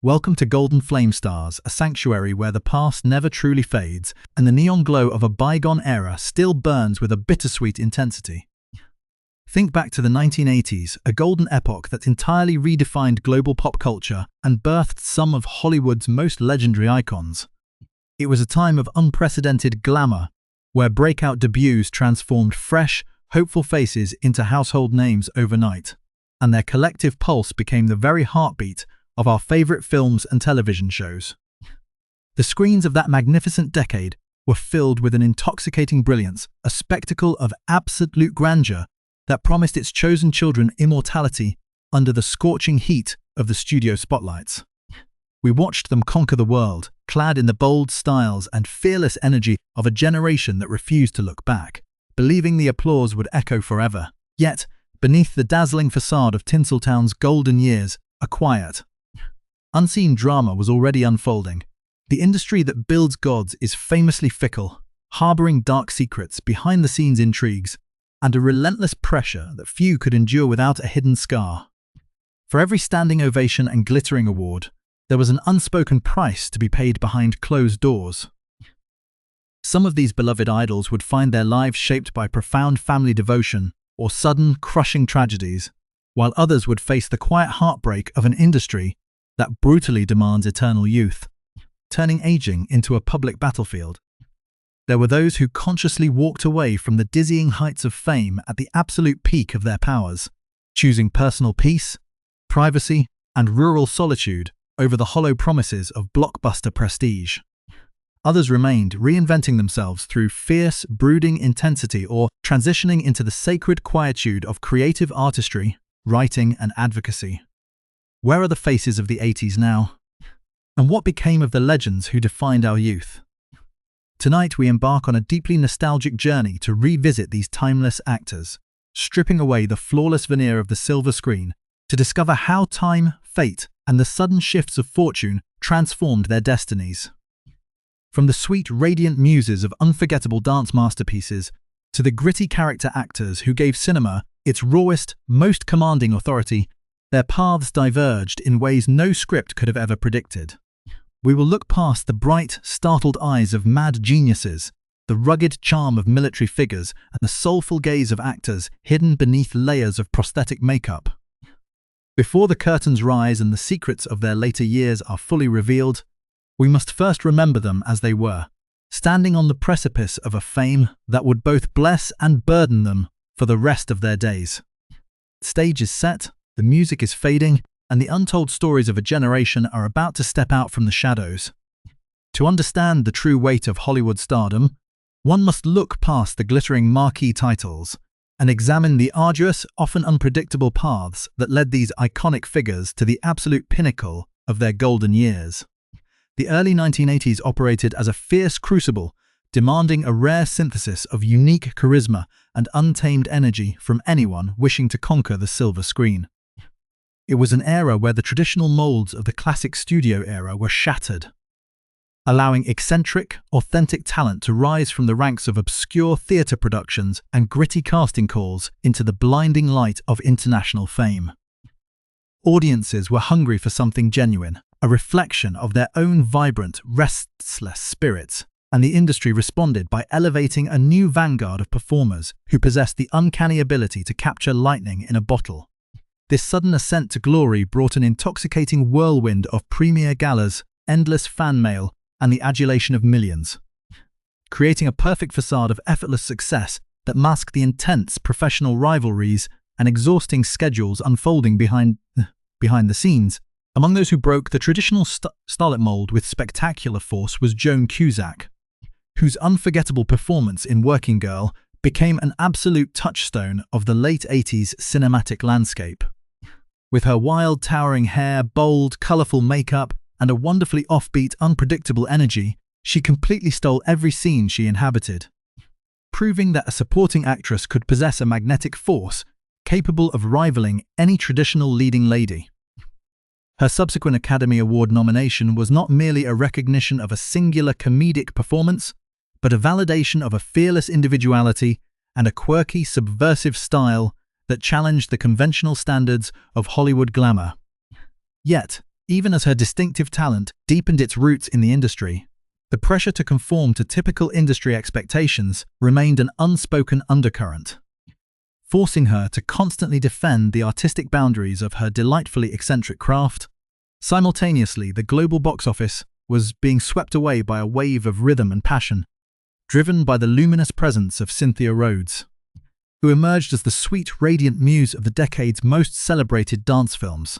Welcome to Golden Flame Stars, a sanctuary where the past never truly fades, and the neon glow of a bygone era still burns with a bittersweet intensity. Think back to the 1980s, a golden epoch that entirely redefined global pop culture and birthed some of Hollywood's most legendary icons. It was a time of unprecedented glamour, where breakout debuts transformed fresh, hopeful faces into household names overnight, and their collective pulse became the very heartbeat of our favorite films and television shows. The screens of that magnificent decade were filled with an intoxicating brilliance, a spectacle of absolute grandeur that promised its chosen children immortality under the scorching heat of the studio spotlights. We watched them conquer the world, clad in the bold styles and fearless energy of a generation that refused to look back, believing the applause would echo forever. Yet, beneath the dazzling facade of Tinseltown's golden years, a quiet, unseen drama was already unfolding. The industry that builds gods is famously fickle, harboring dark secrets, behind-the-scenes intrigues, and a relentless pressure that few could endure without a hidden scar. For every standing ovation and glittering award, there was an unspoken price to be paid behind closed doors. Some of these beloved idols would find their lives shaped by profound family devotion or sudden, crushing tragedies, while others would face the quiet heartbreak of an industry that brutally demands eternal youth, turning aging into a public battlefield. There were those who consciously walked away from the dizzying heights of fame at the absolute peak of their powers, choosing personal peace, privacy, and rural solitude over the hollow promises of blockbuster prestige. Others remained, reinventing themselves through fierce, brooding intensity or transitioning into the sacred quietude of creative artistry, writing, and advocacy. Where are the faces of the 80s now? And what became of the legends who defined our youth? Tonight we embark on a deeply nostalgic journey to revisit these timeless actors, stripping away the flawless veneer of the silver screen to discover how time, fate, and the sudden shifts of fortune transformed their destinies. From the sweet, radiant muses of unforgettable dance masterpieces to the gritty character actors who gave cinema its rawest, most commanding authority, their paths diverged in ways no script could have ever predicted. We will look past the bright, startled eyes of mad geniuses, the rugged charm of military figures, and the soulful gaze of actors hidden beneath layers of prosthetic makeup. Before the curtains rise and the secrets of their later years are fully revealed, we must first remember them as they were, standing on the precipice of a fame that would both bless and burden them for the rest of their days. The stage is set, the music is fading, and the untold stories of a generation are about to step out from the shadows. To understand the true weight of Hollywood stardom, one must look past the glittering marquee titles and examine the arduous, often unpredictable paths that led these iconic figures to the absolute pinnacle of their golden years. The early 1980s operated as a fierce crucible, demanding a rare synthesis of unique charisma and untamed energy from anyone wishing to conquer the silver screen. It was an era where the traditional molds of the classic studio era were shattered, allowing eccentric, authentic talent to rise from the ranks of obscure theatre productions and gritty casting calls into the blinding light of international fame. Audiences were hungry for something genuine, a reflection of their own vibrant, restless spirits, and the industry responded by elevating a new vanguard of performers who possessed the uncanny ability to capture lightning in a bottle. This sudden ascent to glory brought an intoxicating whirlwind of premiere galas, endless fan mail, and the adulation of millions, creating a perfect facade of effortless success that masked the intense professional rivalries and exhausting schedules unfolding behind the scenes. Among those who broke the traditional starlet mold with spectacular force was Joan Cusack, whose unforgettable performance in Working Girl became an absolute touchstone of the late 80s cinematic landscape. With her wild, towering hair, bold, colourful makeup, and a wonderfully offbeat, unpredictable energy, she completely stole every scene she inhabited, proving that a supporting actress could possess a magnetic force capable of rivaling any traditional leading lady. Her subsequent Academy Award nomination was not merely a recognition of a singular comedic performance, but a validation of a fearless individuality and a quirky, subversive style that challenged the conventional standards of Hollywood glamour. Yet, Even as her distinctive talent deepened its roots in the industry, the pressure to conform to typical industry expectations remained an unspoken undercurrent, forcing her to constantly defend the artistic boundaries of her delightfully eccentric craft. Simultaneously, the global box office was being swept away by a wave of rhythm and passion, driven by the luminous presence of Cynthia Rhodes, who emerged as the sweet, radiant muse of the decade's most celebrated dance films.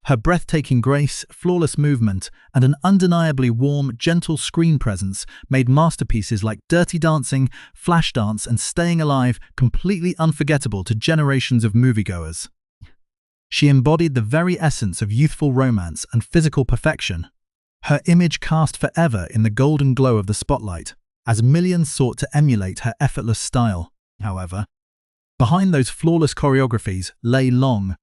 Her breathtaking grace, flawless movement, and an undeniably warm, gentle screen presence made masterpieces like Dirty Dancing, Flashdance, and Staying Alive completely unforgettable to generations of moviegoers. She embodied the very essence of youthful romance and physical perfection, her image cast forever in the golden glow of the spotlight, as millions sought to emulate her effortless style. However, behind those flawless choreographies lay long,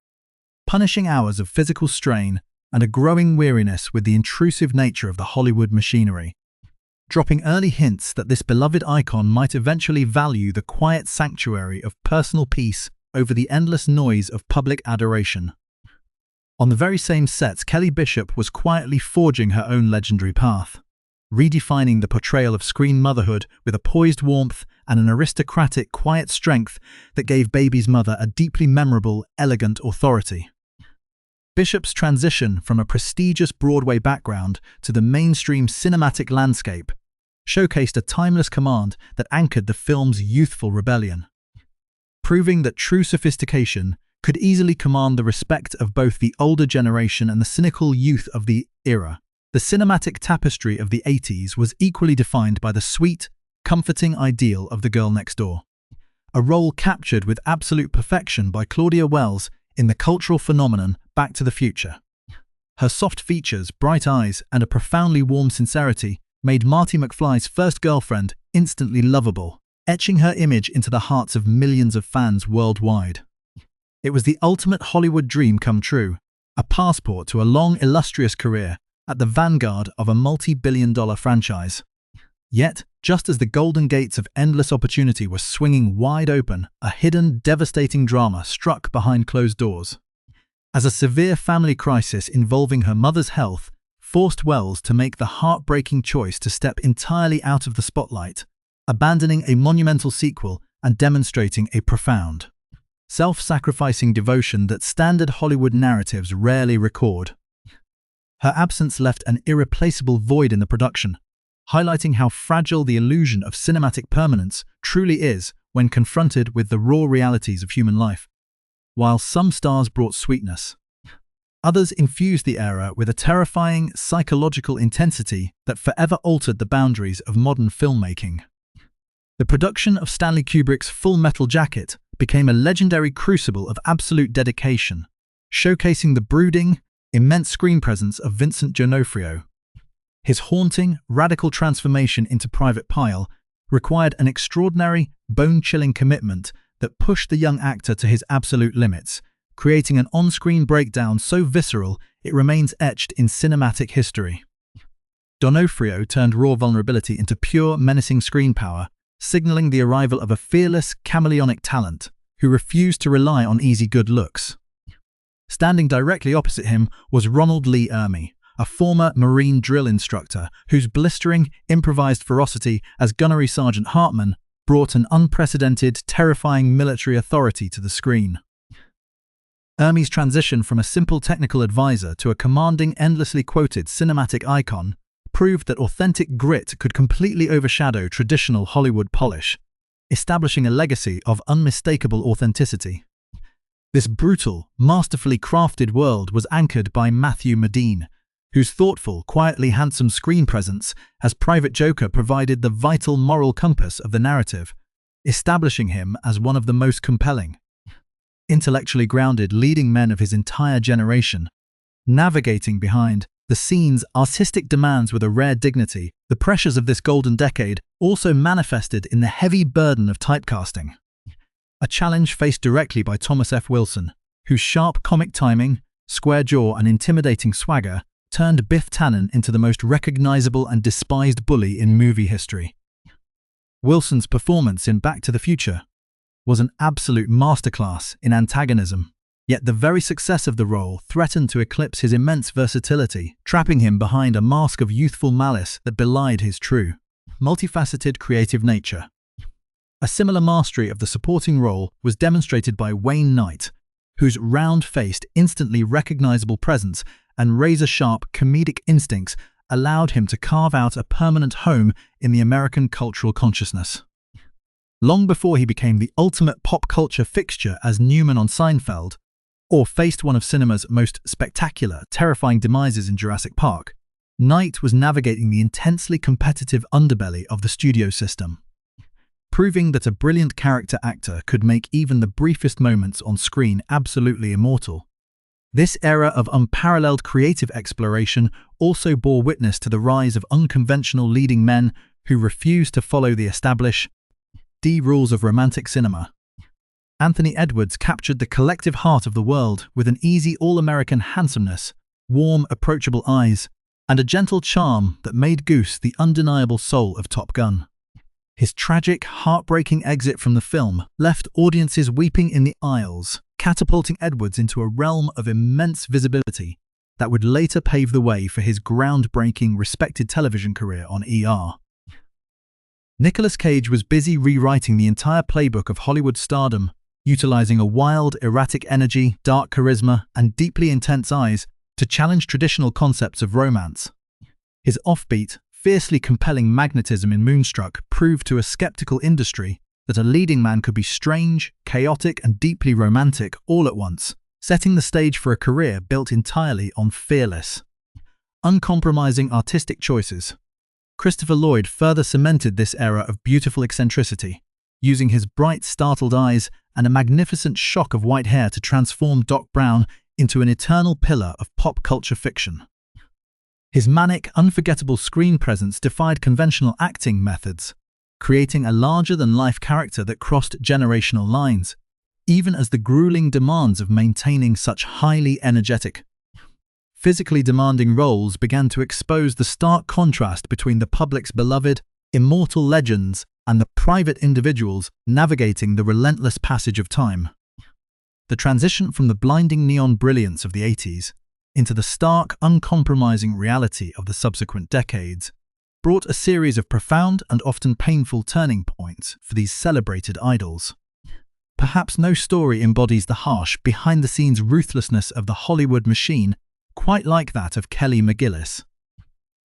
punishing hours of physical strain and a growing weariness with the intrusive nature of the Hollywood machinery, dropping early hints that this beloved icon might eventually value the quiet sanctuary of personal peace over the endless noise of public adoration. On the very same sets, Kelly Bishop was quietly forging her own legendary path, redefining the portrayal of screen motherhood with a poised warmth and an aristocratic, quiet strength that gave Baby's mother a deeply memorable, elegant authority. Bishop's transition from a prestigious Broadway background to the mainstream cinematic landscape showcased a timeless command that anchored the film's youthful rebellion, proving that true sophistication could easily command the respect of both the older generation and the cynical youth of the era. The cinematic tapestry of the 80s was equally defined by the sweet, comforting ideal of the girl next door, a role captured with absolute perfection by Claudia Wells in the cultural phenomenon Back to the Future. Her soft features, bright eyes, and a profoundly warm sincerity made Marty McFly's first girlfriend instantly lovable, etching her image into the hearts of millions of fans worldwide. It was the ultimate Hollywood dream come true, a passport to a long, illustrious career at the vanguard of a multi-billion-dollar franchise. Yet, just as the golden gates of endless opportunity were swinging wide open, a hidden, devastating drama struck behind closed doors. As a severe family crisis involving her mother's health forced Wells to make the heartbreaking choice to step entirely out of the spotlight, abandoning a monumental sequel and demonstrating a profound, self-sacrificing devotion that standard Hollywood narratives rarely record. Her absence left an irreplaceable void in the production, highlighting how fragile the illusion of cinematic permanence truly is when confronted with the raw realities of human life. While some stars brought sweetness, others infused the era with a terrifying psychological intensity that forever altered the boundaries of modern filmmaking. The production of Stanley Kubrick's Full Metal Jacket became a legendary crucible of absolute dedication, showcasing the brooding, immense screen presence of Vincent D'Onofrio. His haunting, radical transformation into Private Pile required an extraordinary, bone-chilling commitment that pushed the young actor to his absolute limits, creating an on-screen breakdown so visceral it remains etched in cinematic history. D'Onofrio turned raw vulnerability into pure, menacing screen power, signaling the arrival of a fearless, chameleonic talent who refused to rely on easy good looks. Standing directly opposite him was Ronald Lee Ermey, a former Marine drill instructor whose blistering, improvised ferocity as Gunnery Sergeant Hartman brought an unprecedented, terrifying military authority to the screen. Ermey's transition from a simple technical advisor to a commanding, endlessly quoted cinematic icon proved that authentic grit could completely overshadow traditional Hollywood polish, establishing a legacy of unmistakable authenticity. This brutal, masterfully crafted world was anchored by Matthew Modine, whose thoughtful, quietly handsome screen presence as Private Joker provided the vital moral compass of the narrative, establishing him as one of the most compelling, intellectually grounded leading men of his entire generation. Navigating behind the scenes' artistic demands with a rare dignity, the pressures of this golden decade also manifested in the heavy burden of typecasting, a challenge faced directly by Thomas F. Wilson, whose sharp comic timing, square jaw, and intimidating swagger turned Biff Tannen into the most recognizable and despised bully in movie history. Wilson's performance in Back to the Future was an absolute masterclass in antagonism, Yet the very success of the role threatened to eclipse his immense versatility, trapping him behind a mask of youthful malice that belied his true, multifaceted creative nature. A similar mastery of the supporting role was demonstrated by Wayne Knight, whose round-faced, instantly recognizable presence and razor-sharp comedic instincts allowed him to carve out a permanent home in the American cultural consciousness. Long before he became the ultimate pop culture fixture as Newman on Seinfeld, or faced one of cinema's most spectacular, terrifying demises in Jurassic Park, Knight was navigating the intensely competitive underbelly of the studio system, proving that a brilliant character actor could make even the briefest moments on screen absolutely immortal. This era of unparalleled creative exploration also bore witness to the rise of unconventional leading men who refused to follow the established rules of romantic cinema. Anthony Edwards captured the collective heart of the world with an easy all-American handsomeness, warm, approachable eyes, and a gentle charm that made Goose the undeniable soul of Top Gun. His tragic, heartbreaking exit from the film left audiences weeping in the aisles, catapulting Edwards into a realm of immense visibility that would later pave the way for his groundbreaking, respected television career on ER. Nicolas Cage was busy rewriting the entire playbook of Hollywood stardom, utilizing a wild, erratic energy, dark charisma, and deeply intense eyes to challenge traditional concepts of romance. His offbeat, fiercely compelling magnetism in Moonstruck proved to a skeptical industry that a leading man could be strange, chaotic, and deeply romantic all at once, setting the stage for a career built entirely on fearless, uncompromising artistic choices. Christopher Lloyd further cemented this era of beautiful eccentricity, using his bright, startled eyes and a magnificent shock of white hair to transform Doc Brown into an eternal pillar of pop culture fiction. His manic, unforgettable screen presence defied conventional acting methods, creating a larger-than-life character that crossed generational lines, even as the grueling demands of maintaining such highly energetic, physically demanding roles began to expose the stark contrast between the public's beloved, immortal legends and the private individuals navigating the relentless passage of time. The transition from the blinding neon brilliance of the 80s into the stark, uncompromising reality of the subsequent decades brought a series of profound and often painful turning points for these celebrated idols. Perhaps no story embodies the harsh, behind-the-scenes ruthlessness of the Hollywood machine quite like that of Kelly McGillis.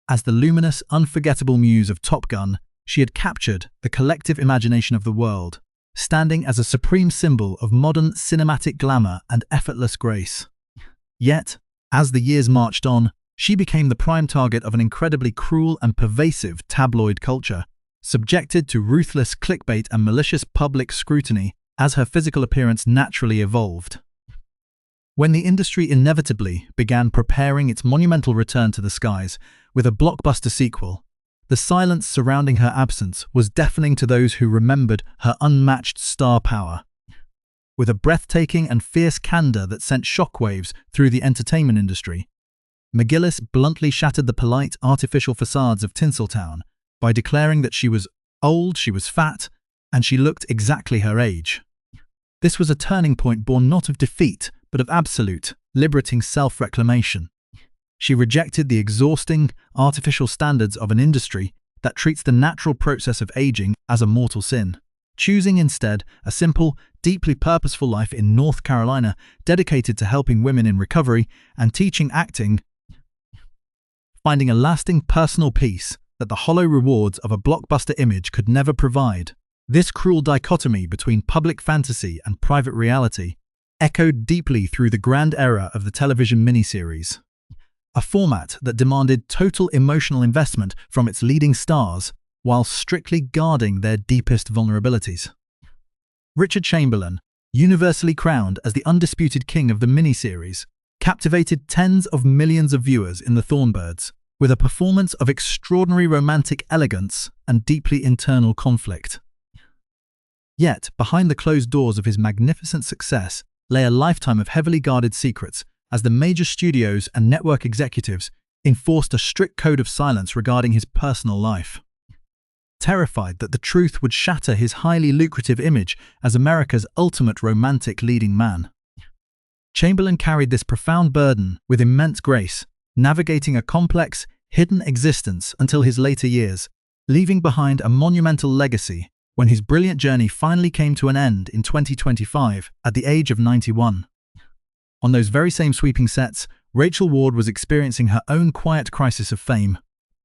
As the luminous, unforgettable muse of Top Gun, she had captured the collective imagination of the world, standing as a supreme symbol of modern cinematic glamour and effortless grace. Yet, as the years marched on, she became the prime target of an incredibly cruel and pervasive tabloid culture, subjected to ruthless clickbait and malicious public scrutiny as her physical appearance naturally evolved. When the industry inevitably began preparing its monumental return to the skies with a blockbuster sequel, the silence surrounding her absence was deafening to those who remembered her unmatched star power. With a breathtaking and fierce candor that sent shockwaves through the entertainment industry, McGillis bluntly shattered the polite, artificial facades of Tinseltown by declaring that she was old, she was fat, and she looked exactly her age. This was a turning point born not of defeat, but of absolute, liberating self-reclamation. She rejected the exhausting, artificial standards of an industry that treats the natural process of aging as a mortal sin, choosing instead a simple, deeply purposeful life in North Carolina dedicated to helping women in recovery and teaching acting, finding a lasting personal peace that the hollow rewards of a blockbuster image could never provide. This cruel dichotomy between public fantasy and private reality echoed deeply through the grand era of the television miniseries, a format that demanded total emotional investment from its leading stars while strictly guarding their deepest vulnerabilities. Richard Chamberlain, universally crowned as the undisputed king of the miniseries, captivated tens of millions of viewers in The Thornbirds with a performance of extraordinary romantic elegance and deeply internal conflict. Yet, behind the closed doors of his magnificent success lay a lifetime of heavily guarded secrets as the major studios and network executives enforced a strict code of silence regarding his personal life. Terrified that the truth would shatter his highly lucrative image as America's ultimate romantic leading man, Chamberlain carried this profound burden with immense grace, navigating a complex, hidden existence until his later years, leaving behind a monumental legacy when his brilliant journey finally came to an end in 2025 at the age of 91. On those very same sweeping sets, Rachel Ward was experiencing her own quiet crisis of fame,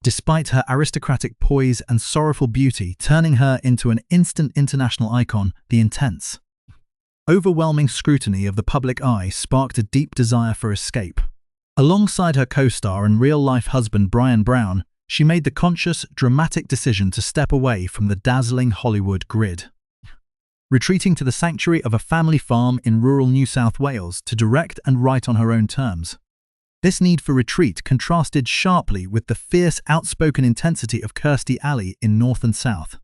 despite her aristocratic poise and sorrowful beauty turning her into an instant international icon. The intense, overwhelming scrutiny of the public eye sparked a deep desire for escape. Alongside her co-star and real-life husband Brian Brown, she made the conscious, dramatic decision to step away from the dazzling Hollywood grid, retreating to the sanctuary of a family farm in rural New South Wales to direct and write on her own terms. This need for retreat contrasted sharply with the fierce, outspoken intensity of Kirstie Alley in North and South,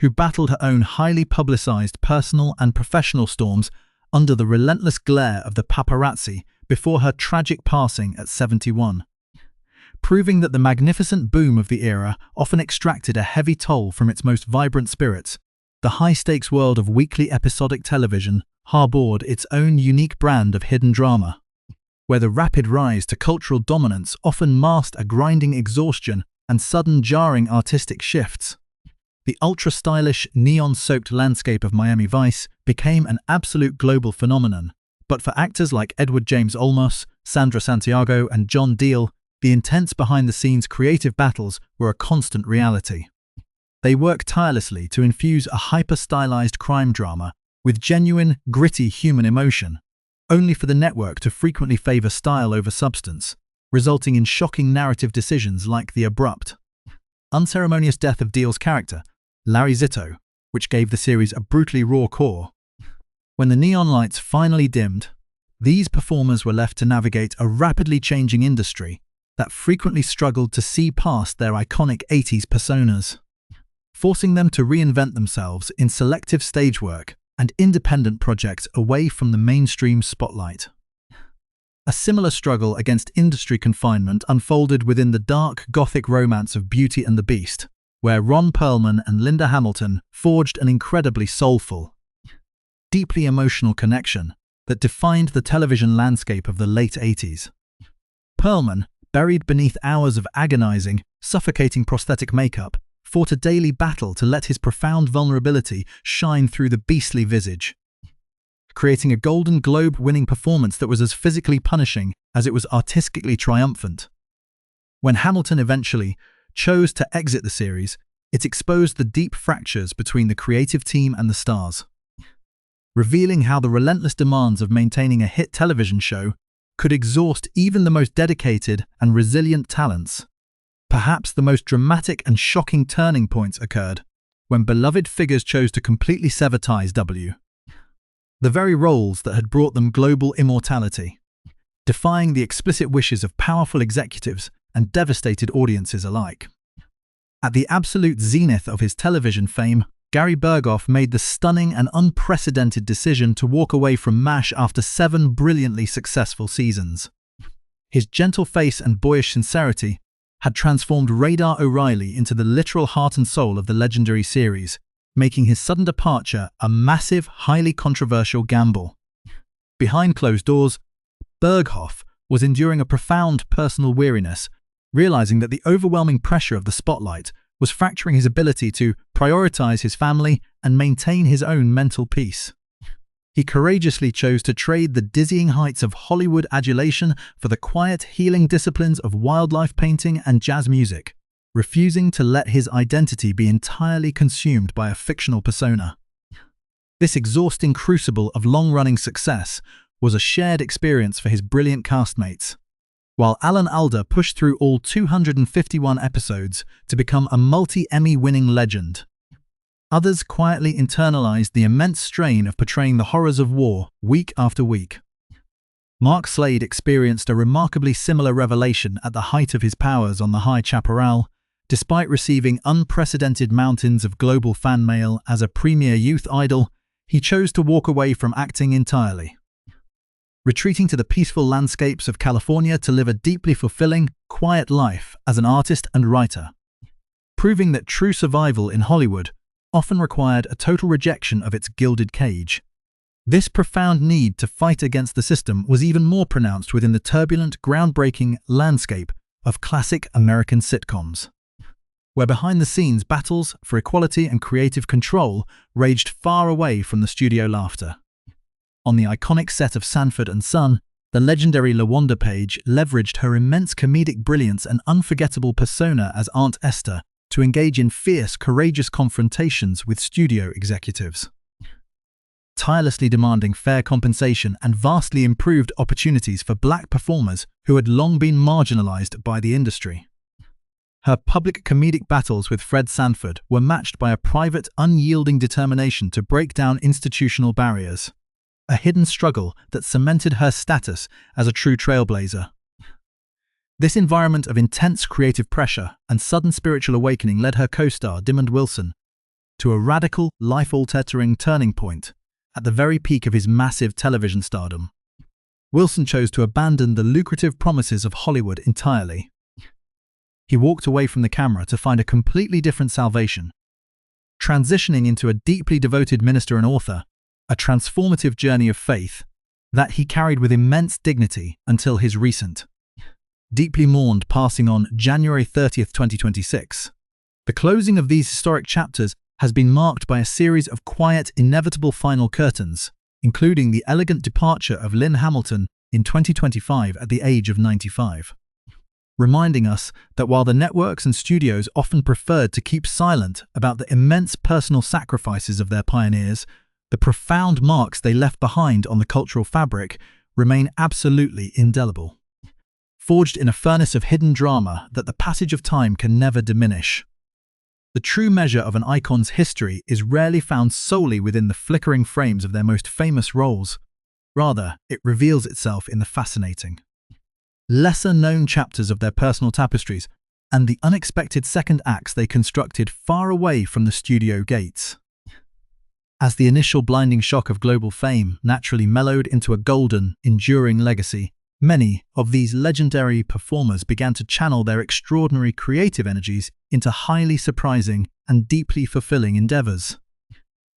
who battled her own highly publicized personal and professional storms under the relentless glare of the paparazzi before her tragic passing at 71, proving that the magnificent boom of the era often extracted a heavy toll from its most vibrant spirits. The high-stakes world of weekly episodic television harbored its own unique brand of hidden drama, where the rapid rise to cultural dominance often masked a grinding exhaustion and sudden jarring artistic shifts. The ultra-stylish, neon-soaked landscape of Miami Vice became an absolute global phenomenon, but for actors like Edward James Olmos, Sandra Santiago, and John Deal, the intense behind-the-scenes creative battles were a constant reality. They worked tirelessly to infuse a hyper-stylized crime drama with genuine, gritty human emotion, only for the network to frequently favor style over substance, resulting in shocking narrative decisions like the abrupt, unceremonious death of Deal's character, Larry Zito, which gave the series a brutally raw core. When the neon lights finally dimmed, these performers were left to navigate a rapidly changing industry that frequently struggled to see past their iconic 80s personas, forcing them to reinvent themselves in selective stage work and independent projects away from the mainstream spotlight. A similar struggle against industry confinement unfolded within the dark, gothic romance of Beauty and the Beast, where Ron Perlman and Linda Hamilton forged an incredibly soulful, deeply emotional connection that defined the television landscape of the late 80s. Perlman, buried beneath hours of agonizing, suffocating prosthetic makeup, fought a daily battle to let his profound vulnerability shine through the beastly visage, creating a Golden Globe-winning performance that was as physically punishing as it was artistically triumphant. When Hamilton eventually chose to exit the series, it exposed the deep fractures between the creative team and the stars, revealing how the relentless demands of maintaining a hit television show could exhaust even the most dedicated and resilient talents. Perhaps the most dramatic and shocking turning points occurred when beloved figures chose to completely sever ties. The very roles that had brought them global immortality, defying the explicit wishes of powerful executives and devastated audiences alike. At the absolute zenith of his television fame, Gary Berghoff made the stunning and unprecedented decision to walk away from MASH after 7 brilliantly successful seasons. His gentle face and boyish sincerity had transformed Radar O'Reilly into the literal heart and soul of the legendary series, making his sudden departure a massive, highly controversial gamble. Behind closed doors, Berghoff was enduring a profound personal weariness, realizing that the overwhelming pressure of the spotlight was fracturing his ability to prioritize his family and maintain his own mental peace. He courageously chose to trade the dizzying heights of Hollywood adulation for the quiet, healing disciplines of wildlife painting and jazz music, refusing to let his identity be entirely consumed by a fictional persona. This exhausting crucible of long-running success was a shared experience for his brilliant castmates. While Alan Alda pushed through all 251 episodes to become a multi-Emmy-winning legend, others quietly internalized the immense strain of portraying the horrors of war week after week. Mark Slade experienced a remarkably similar revelation at the height of his powers on The High Chaparral. Despite receiving unprecedented mountains of global fan mail as a premier youth idol, he chose to walk away from acting entirely, retreating to the peaceful landscapes of California to live a deeply fulfilling, quiet life as an artist and writer, proving that true survival in Hollywood often required a total rejection of its gilded cage. This profound need to fight against the system was even more pronounced within the turbulent, groundbreaking landscape of classic American sitcoms, where behind-the-scenes battles for equality and creative control raged far away from the studio laughter. On the iconic set of Sanford and Son, the legendary LaWanda Page leveraged her immense comedic brilliance and unforgettable persona as Aunt Esther to engage in fierce, courageous confrontations with studio executives, tirelessly demanding fair compensation and vastly improved opportunities for black performers who had long been marginalized by the industry. Her public comedic battles with Fred Sanford were matched by a private, unyielding determination to break down institutional barriers, a hidden struggle that cemented her status as a true trailblazer. This environment of intense creative pressure and sudden spiritual awakening led her co-star Dimond Wilson to a radical, life-altering turning point at the very peak of his massive television stardom. Wilson chose to abandon the lucrative promises of Hollywood entirely. He walked away from the camera to find a completely different salvation, transitioning into a deeply devoted minister and author, a transformative journey of faith that he carried with immense dignity until his recent, deeply mourned passing on January 30th, 2026. The closing of these historic chapters has been marked by a series of quiet, inevitable final curtains, including the elegant departure of Lynn Hamilton in 2025 at the age of 95, reminding us that while the networks and studios often preferred to keep silent about the immense personal sacrifices of their pioneers, the profound marks they left behind on the cultural fabric remain absolutely indelible, forged in a furnace of hidden drama that the passage of time can never diminish. The true measure of an icon's history is rarely found solely within the flickering frames of their most famous roles. Rather, it reveals itself in the fascinating, lesser-known chapters of their personal tapestries and the unexpected second acts they constructed far away from the studio gates. As the initial blinding shock of global fame naturally mellowed into a golden, enduring legacy, many of these legendary performers began to channel their extraordinary creative energies into highly surprising and deeply fulfilling endeavors.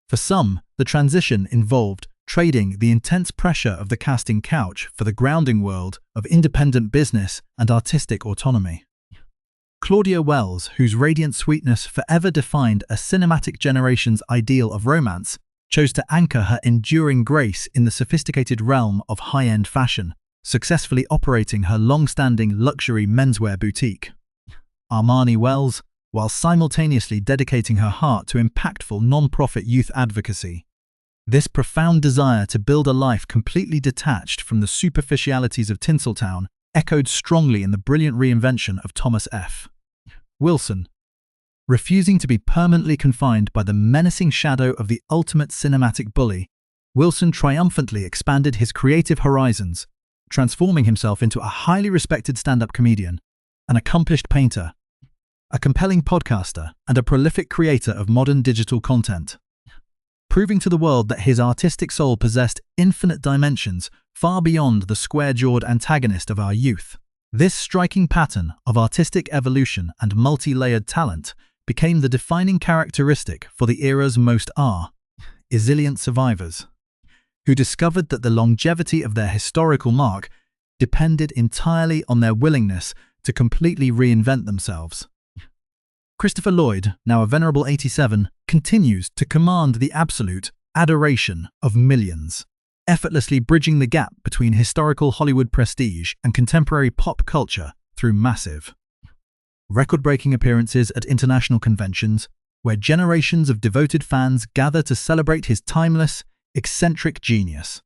For some, the transition involved trading the intense pressure of the casting couch for the grounding world of independent business and artistic autonomy. Claudia Wells, whose radiant sweetness forever defined a cinematic generation's ideal of romance, chose to anchor her enduring grace in the sophisticated realm of high-end fashion, successfully operating her long-standing luxury menswear boutique. Armani Wells, while simultaneously dedicating her heart to impactful non-profit youth advocacy. This profound desire to build a life completely detached from the superficialities of Tinseltown echoed strongly in the brilliant reinvention of Thomas F. Wilson. Refusing to be permanently confined by the menacing shadow of the ultimate cinematic bully, Wilson triumphantly expanded his creative horizons, transforming himself into a highly respected stand-up comedian, an accomplished painter, a compelling podcaster, and a prolific creator of modern digital content, proving to the world that his artistic soul possessed infinite dimensions far beyond the square-jawed antagonist of our youth. This striking pattern of artistic evolution and multi-layered talent became the defining characteristic for the era's most resilient survivors, who discovered that the longevity of their historical mark depended entirely on their willingness to completely reinvent themselves. Christopher Lloyd, now a venerable 87, continues to command the absolute adoration of millions, effortlessly bridging the gap between historical Hollywood prestige and contemporary pop culture through massive, record-breaking appearances at international conventions, where generations of devoted fans gather to celebrate his timeless, eccentric genius.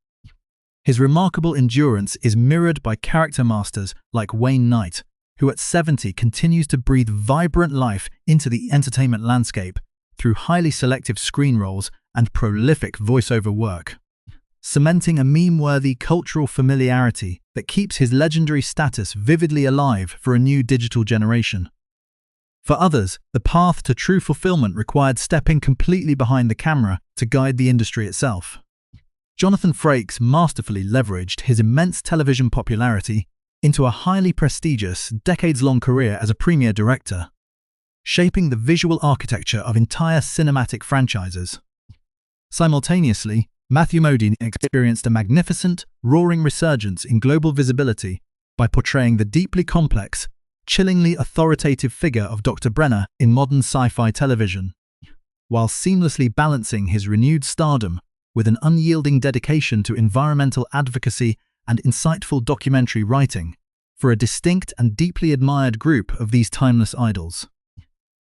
His remarkable endurance is mirrored by character masters like Wayne Knight, who at 70 continues to breathe vibrant life into the entertainment landscape through highly selective screen roles and prolific voiceover work, cementing a meme-worthy cultural familiarity that keeps his legendary status vividly alive for a new digital generation. For others, the path to true fulfillment required stepping completely behind the camera to guide the industry itself. Jonathan Frakes masterfully leveraged his immense television popularity into a highly prestigious, decades-long career as a premier director, shaping the visual architecture of entire cinematic franchises. Simultaneously, Matthew Modine experienced a magnificent, roaring resurgence in global visibility by portraying the deeply complex, chillingly authoritative figure of Dr. Brenner in modern sci-fi television, while seamlessly balancing his renewed stardom with an unyielding dedication to environmental advocacy and insightful documentary writing for a distinct and deeply admired group of these timeless idols.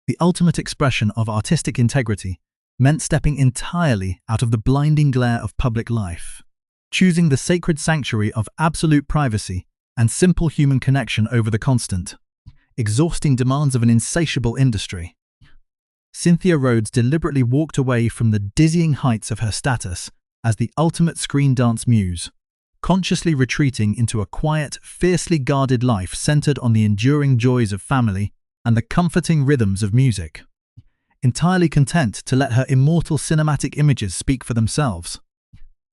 The ultimate expression of artistic integrity meant stepping entirely out of the blinding glare of public life, choosing the sacred sanctuary of absolute privacy and simple human connection over the constant, exhausting demands of an insatiable industry. Cynthia Rhodes deliberately walked away from the dizzying heights of her status as the ultimate screen dance muse, consciously retreating into a quiet, fiercely guarded life centered on the enduring joys of family and the comforting rhythms of music, entirely content to let her immortal cinematic images speak for themselves.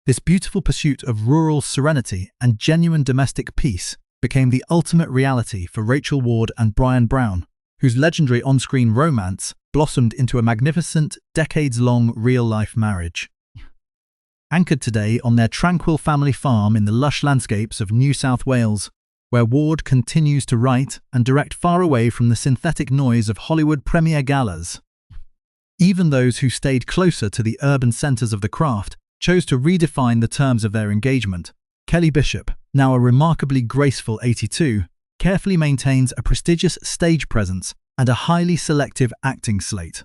This beautiful pursuit of rural serenity and genuine domestic peace became the ultimate reality for Rachel Ward and Brian Brown, whose legendary on-screen romance blossomed into a magnificent, decades-long real-life marriage. Anchored today on their tranquil family farm in the lush landscapes of New South Wales, where Ward continues to write and direct far away from the synthetic noise of Hollywood premiere galas. Even those who stayed closer to the urban centres of the craft chose to redefine the terms of their engagement. Kelly Bishop, now a remarkably graceful 82, carefully maintains a prestigious stage presence and a highly selective acting slate,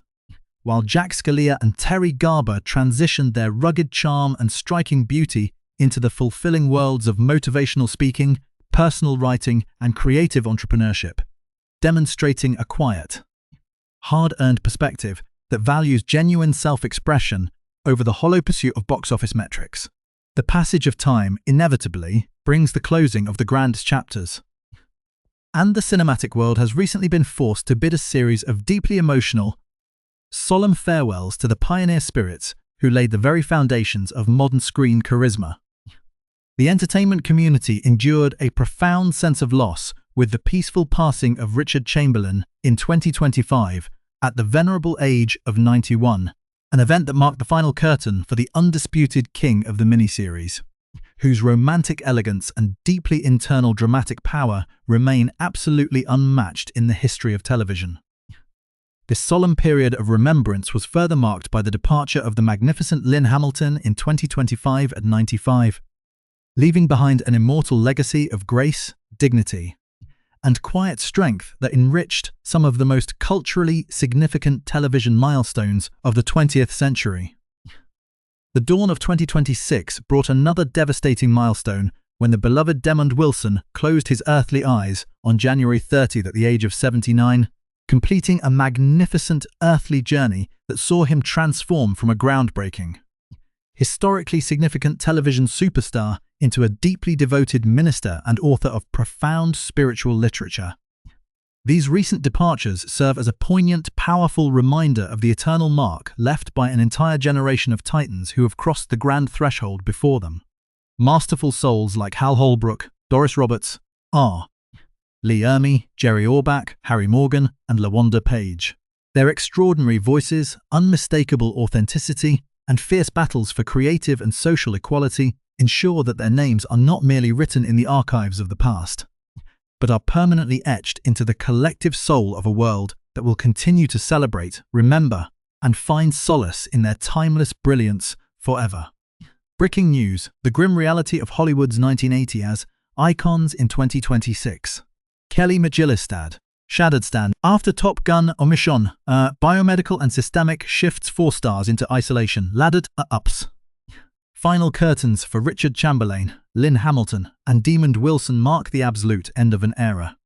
while Jack Scalia and Terry Garber transitioned their rugged charm and striking beauty into the fulfilling worlds of motivational speaking, personal writing, and creative entrepreneurship, demonstrating a quiet, hard-earned perspective that values genuine self-expression over the hollow pursuit of box office metrics. The passage of time inevitably brings the closing of the grand chapters, and the cinematic world has recently been forced to bid a series of deeply emotional, solemn farewells to the pioneer spirits who laid the very foundations of modern screen charisma. The entertainment community endured a profound sense of loss with the peaceful passing of Richard Chamberlain in 2025 at the venerable age of 91, an event that marked the final curtain for the undisputed king of the miniseries, whose romantic elegance and deeply internal dramatic power remain absolutely unmatched in the history of television. This solemn period of remembrance was further marked by the departure of the magnificent Lynn Hamilton in 2025 at 95, leaving behind an immortal legacy of grace, dignity, and quiet strength that enriched some of the most culturally significant television milestones of the 20th century. The dawn of 2026 brought another devastating milestone when the beloved Demond Wilson closed his earthly eyes on January 30th at the age of 79, completing a magnificent earthly journey that saw him transform from a groundbreaking, historically significant television superstar into a deeply devoted minister and author of profound spiritual literature. These recent departures serve as a poignant, powerful reminder of the eternal mark left by an entire generation of titans who have crossed the grand threshold before them. Masterful souls like Hal Holbrook, Doris Roberts, R. Lee Ermey, Jerry Orbach, Harry Morgan, and LaWanda Page. Their extraordinary voices, unmistakable authenticity, and fierce battles for creative and social equality ensure that their names are not merely written in the archives of the past, but are permanently etched into the collective soul of a world that will continue to celebrate, remember, and find solace in their timeless brilliance forever. Breaking news: the grim reality of Hollywood's 1980 as icons in 2026. Kelly McGillis shattered stand after Top Gun omission. Biomedical and systemic shifts 4 stars into isolation. Laddered ups. Final curtains for Richard Chamberlain, Lynn Hamilton, and Demond Wilson mark the absolute end of an era.